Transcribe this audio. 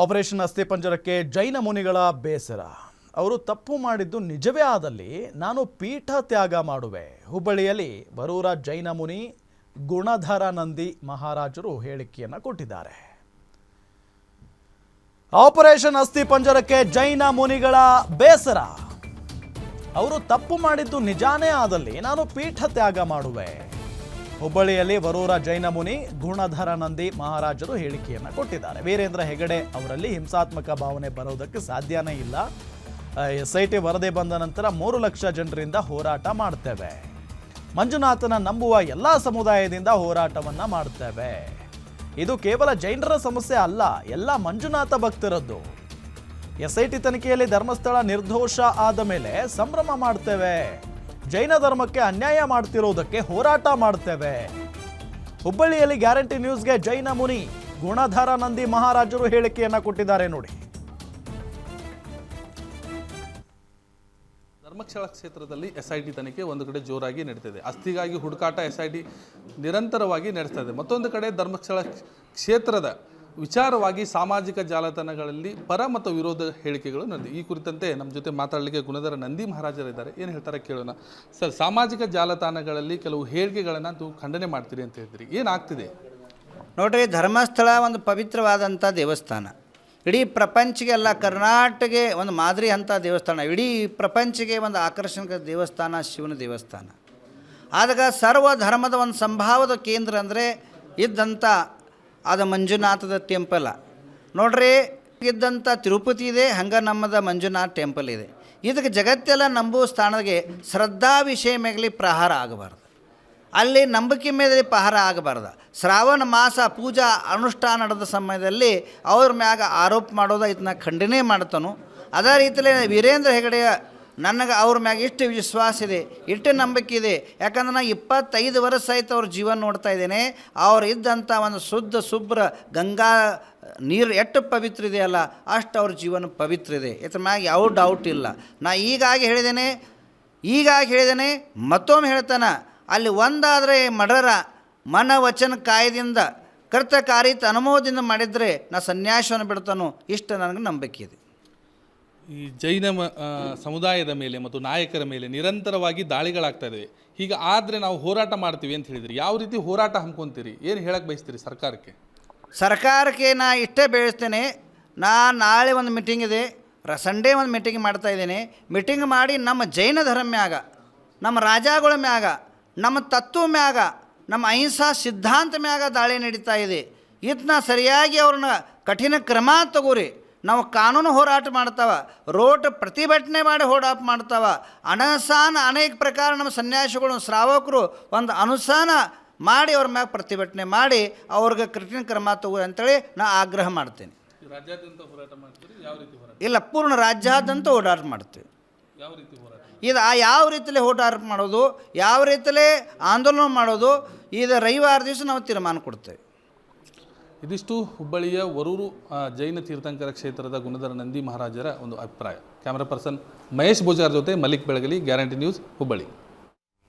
Operation ಅಸ್ಥಿಪಂಜರಕ್ಕೆ ಜೈನ ಮುನಿಗಳ ಬೇಸರ. ಅವರು ತಪ್ಪು ಮಾಡಿದ್ದು ನಿಜವೇ ಆದಲ್ಲಿ ನಾನು ಪೀಠ ತ್ಯಾಗ ಮಾಡುವೆ. ಹುಬ್ಬಳ್ಳಿಯಲ್ಲಿ ಬರೂರ ಜೈನ ಮುನಿ ಗುಣಧರಾನಂದಿ ಮಹಾರಾಜರು ಹೇಳಿಕೆಯನ್ನು ಕೊಟ್ಟಿದ್ದಾರೆ. ಆಪರೇಷನ್ ಅಸ್ಥಿಪಂಜರಕ್ಕೆ ಜೈನ ಮುನಿಗಳ ಬೇಸರ. ಅವರು ತಪ್ಪು ಮಾಡಿದ್ದು ನಿಜಾನೇ ಆದಲ್ಲಿ ನಾನು ಪೀಠ ತ್ಯಾಗ ಮಾಡುವೆ. ಹುಬ್ಬಳ್ಳಿಯಲ್ಲಿ ಬರೂರ ಜೈನ ಮುನಿ ಗುಣಧರಾನಂದಿ ಮಹಾರಾಜರು ಹೇಳಿಕೆಯನ್ನು ಕೊಟ್ಟಿದ್ದಾರೆ. ವೀರೇಂದ್ರ ಹೆಗಡೆ ಅವರಲ್ಲಿ ಹಿಂಸಾತ್ಮಕ ಭಾವನೆ ಬರೋದಕ್ಕೆ ಸಾಧ್ಯನೇ ಇಲ್ಲ. SIT ವರದಿ ಬಂದ ನಂತರ 3 ಲಕ್ಷ ಜನರಿಂದ ಹೋರಾಟ ಮಾಡ್ತೇವೆ. ಮಂಜುನಾಥನ ನಂಬುವ ಎಲ್ಲ ಸಮುದಾಯದಿಂದ ಹೋರಾಟವನ್ನ ಮಾಡ್ತೇವೆ. ಇದು ಕೇವಲ ಜೈನರ ಸಮಸ್ಯೆ ಅಲ್ಲ, ಎಲ್ಲ ಮಂಜುನಾಥ ಭಕ್ತರದ್ದು. SIT ತನಿಖೆಯಲ್ಲಿ ಧರ್ಮಸ್ಥಳ ನಿರ್ದೋಷ ಆದ ಮೇಲೆ ಸಂಭ್ರಮ ಮಾಡ್ತೇವೆ. ಜೈನ ಧರ್ಮಕ್ಕೆ ಅನ್ಯಾಯ ಮಾಡ್ತಿರೋದಕ್ಕೆ ಹೋರಾಟ ಮಾಡ್ತೇವೆ. ಹುಬ್ಬಳ್ಳಿಯಲ್ಲಿ ಗ್ಯಾರಂಟಿ ನ್ಯೂಸ್ಗೆ ಜೈನ ಮುನಿ ಗುಣಧರಾನಂದಿ ಮಹಾರಾಜರು ಹೇಳಿಕೆಯನ್ನ ಕೊಟ್ಟಿದ್ದಾರೆ ನೋಡಿ. ಧರ್ಮಸ್ಥಳ ಕ್ಷೇತ್ರದಲ್ಲಿ SIT ತನಿಖೆ ಒಂದು ಕಡೆ ಜೋರಾಗಿ ನಡೀತಿದೆ. ಅಸ್ಥಿಗಾಗಿ ಹುಡುಕಾಟ SIT ನಿರಂತರವಾಗಿ ನಡೆಸ್ತಾ ಇದೆ. ಮತ್ತೊಂದು ಕಡೆ ಧರ್ಮಸ್ಥಳ ಕ್ಷೇತ್ರದ ವಿಚಾರವಾಗಿ ಸಾಮಾಜಿಕ ಜಾಲತಾಣಗಳಲ್ಲಿ ಪರ ಮತ್ತು ವಿರೋಧ ಹೇಳಿಕೆಗಳು ನಡೆದಿದೆ. ಈ ಕುರಿತಂತೆ ನಮ್ಮ ಜೊತೆ ಮಾತಾಡಲಿಕ್ಕೆ ಗುಣಧರ ನಂದಿ ಮಹಾರಾಜರಿದ್ದಾರೆ. ಏನು ಹೇಳ್ತಾರೆ ಕೇಳೋಣ. ಸರ್, ಸಾಮಾಜಿಕ ಜಾಲತಾಣಗಳಲ್ಲಿ ಕೆಲವು ಹೇಳಿಕೆಗಳನ್ನು ನೀವು ಖಂಡನೆ ಮಾಡ್ತೀರಿ ಅಂತ ಹೇಳ್ತೀರಿ, ಏನಾಗ್ತಿದೆ ನೋಡ್ರಿ? ಧರ್ಮಸ್ಥಳ ಒಂದು ಪವಿತ್ರವಾದಂಥ ದೇವಸ್ಥಾನ. ಇಡೀ ಪ್ರಪಂಚಗೆಲ್ಲ ಕರ್ನಾಟಕಕ್ಕೆ ಒಂದು ಮಾದರಿ ಅಂಥ ದೇವಸ್ಥಾನ. ಇಡೀ ಪ್ರಪಂಚಕ್ಕೆ ಒಂದು ಆಕರ್ಷಕ ದೇವಸ್ಥಾನ, ಶಿವನ ದೇವಸ್ಥಾನ. ಆದಾಗ ಸರ್ವ ಧರ್ಮದ ಒಂದು ಸಂಭಾವದ ಕೇಂದ್ರ ಅಂದರೆ ಇದ್ದಂಥ ಅದು ಮಂಜುನಾಥದ ಟೆಂಪಲ್. ನೋಡ್ರಿ, ಇದ್ದಂಥ ತಿರುಪತಿ ಇದೆ, ಹಂಗೆ ನಮ್ಮದ ಮಂಜುನಾಥ ಟೆಂಪಲ್ ಇದೆ. ಇದಕ್ಕೆ ಜಗತ್ತೆಲ್ಲ ನಂಬುವ ಸ್ಥಾನಕ್ಕೆ ಶ್ರದ್ಧಾ ವಿಷಯ ಮೇಲೆ ಪ್ರಹಾರ ಆಗಬಾರ್ದು. ಅಲ್ಲಿ ನಂಬಿಕೆ ಮೇಲೆ ಪ್ರಹಾರ ಆಗಬಾರ್ದು. ಶ್ರಾವಣ ಮಾಸ ಪೂಜಾ ಅನುಷ್ಠಾನ ನಡೆದ ಸಮಯದಲ್ಲಿ ಅವ್ರ ಮ್ಯಾಗ ಆರೋಪ ಮಾಡೋದು ಇದನ್ನ ಖಂಡನೆ ಮಾಡ್ತಾನು. ಅದೇ ರೀತಿಯಲ್ಲೇ ವೀರೇಂದ್ರ ಹೆಗಡೆಯ ನನಗೆ ಅವ್ರ ಮ್ಯಾಗ ಇಷ್ಟು ವಿಶ್ವಾಸ ಇದೆ, ಇಷ್ಟು ನಂಬಿಕೆ ಇದೆ. ಯಾಕಂದ್ರೆ ನಾನು 25 ವರ್ಷ ಆಯ್ತು ಅವ್ರ ಜೀವನ ನೋಡ್ತಾ ಇದ್ದೇನೆ. ಅವ್ರು ಇದ್ದಂಥ ಒಂದು ಶುದ್ಧ ಶುಭ್ರ ಗಂಗಾ ನೀರು ಎಷ್ಟು ಪವಿತ್ರ ಇದೆಯಲ್ಲ ಅಷ್ಟು ಅವ್ರ ಜೀವನ ಪವಿತ್ರ ಇದೆ. ಇದ್ರ ಮ್ಯಾಗ ಯಾವ ಡೌಟ್ ಇಲ್ಲ. ನಾ ಈಗಾಗಿ ಹೇಳಿದ್ದೇನೆ, ಮತ್ತೊಮ್ಮೆ ಹೇಳ್ತಾನೆ. ಅಲ್ಲಿ ಒಂದಾದರೆ ಮರ್ಡರ ಮನ ವಚನ ಕಾಯ್ದಿಂದ ಕರ್ತಕಾರಿತ ಅನುಮೋದದಿಂದ ಮಾಡಿದರೆ ನಾ ಸನ್ಯಾಸವನ್ನು ಬಿಡ್ತಾನೋ, ಇಷ್ಟು ನನಗೆ ನಂಬಿಕೆ ಇದೆ. ಈ ಜೈನ ಸಮುದಾಯದ ಮೇಲೆ ಮತ್ತು ನಾಯಕರ ಮೇಲೆ ನಿರಂತರವಾಗಿ ದಾಳಿಗಳಾಗ್ತಾ ಇದ್ದಾವೆ. ಹೀಗೆ ಆದರೆ ನಾವು ಹೋರಾಟ ಮಾಡ್ತೀವಿ ಅಂತ ಹೇಳಿದ್ರಿ. ಯಾವ ರೀತಿ ಹೋರಾಟ ಹಮ್ಮಿಕೊಂತೀರಿ, ಏನು ಹೇಳಕ್ಕೆ ಬಯಸ್ತೀರಿ ಸರ್ಕಾರಕ್ಕೆ? ನಾ ಇಷ್ಟೇ ಬೆಳೆಸ್ತೇನೆ. ನಾಳೆ ಒಂದು ಮೀಟಿಂಗ್ ಇದೆ, ಸಂಡೇ ಒಂದು ಮೀಟಿಂಗ್ ಮಾಡ್ತಾಯಿದ್ದೇನೆ. ಮೀಟಿಂಗ್ ಮಾಡಿ ನಮ್ಮ ಜೈನ ಧರ್ಮ ಮ್ಯಾಗ, ನಮ್ಮ ರಾಜಗಳ ಮ್ಯಾಗ, ನಮ್ಮ ತತ್ವ ಮ್ಯಾಗ, ನಮ್ಮ ಅಹಿಂಸಾ ಸಿದ್ಧಾಂತ ಮ್ಯಾಗ ದಾಳಿ ನಡೀತಾ ಇದೆ. ಇದನ್ನ ಸರಿಯಾಗಿ ಅವ್ರನ್ನ ಕಠಿಣ ಕ್ರಮ ತಗೋರಿ. ನಾವು ಕಾನೂನು ಹೋರಾಟ ಮಾಡ್ತಾವ, ರೋಡ್ ಪ್ರತಿಭಟನೆ ಮಾಡಿ ಹೋರಾಟ ಮಾಡ್ತಾವ. ಅನುಸಾನ ಅನೇಕ ಪ್ರಕಾರ ನಮ್ಮ ಸನ್ಯಾಸಿಗಳು ಶ್ರಾವಕರು ಒಂದು ಅನುಸಾನ ಮಾಡಿ ಅವ್ರ ಮ್ಯಾಗ ಪ್ರತಿಭಟನೆ ಮಾಡಿ ಅವ್ರಿಗೆ ಕಠಿಣ ಕ್ರಮ ತಗೋರಿ ಅಂತೇಳಿ ನಾ ಆಗ್ರಹ ಮಾಡ್ತೇನೆ. ಇಲ್ಲ, ಪೂರ್ಣ ರಾಜ್ಯಾದ್ಯಂತ ಹೋರಾಟ ಮಾಡ್ತೀವಿ. ಇದು ಯಾವ ರೀತಿಯಲ್ಲಿ ಹೋರಾಟ ಮಾಡೋದು, ಯಾವ ರೀತಿಯಲ್ಲಿ ಆಂದೋಲನ ಮಾಡೋದು, ಇದು ರವಿವಾರ ದಿವಸ ನಾವು ತೀರ್ಮಾನ ಕೊಡ್ತೇವೆ. ಇದಿಷ್ಟು ಹುಬ್ಬಳ್ಳಿಯ ವರೂರು ಜೈನ ತೀರ್ಥಂಕರ ಕ್ಷೇತ್ರದ ಗುಣಧರ ನಂದಿ ಮಹಾರಾಜರ ಒಂದು ಅಭಿಪ್ರಾಯ. ಕ್ಯಾಮ್ರಾ ಪರ್ಸನ್ ಮಹೇಶ್ ಬೋಜಾರ್ ಜೊತೆ ಮಲ್ಲಿಕ್ ಬೆಳಗಲಿ, ಗ್ಯಾರಂಟಿ ನ್ಯೂಸ್, ಹುಬ್ಬಳ್ಳಿ.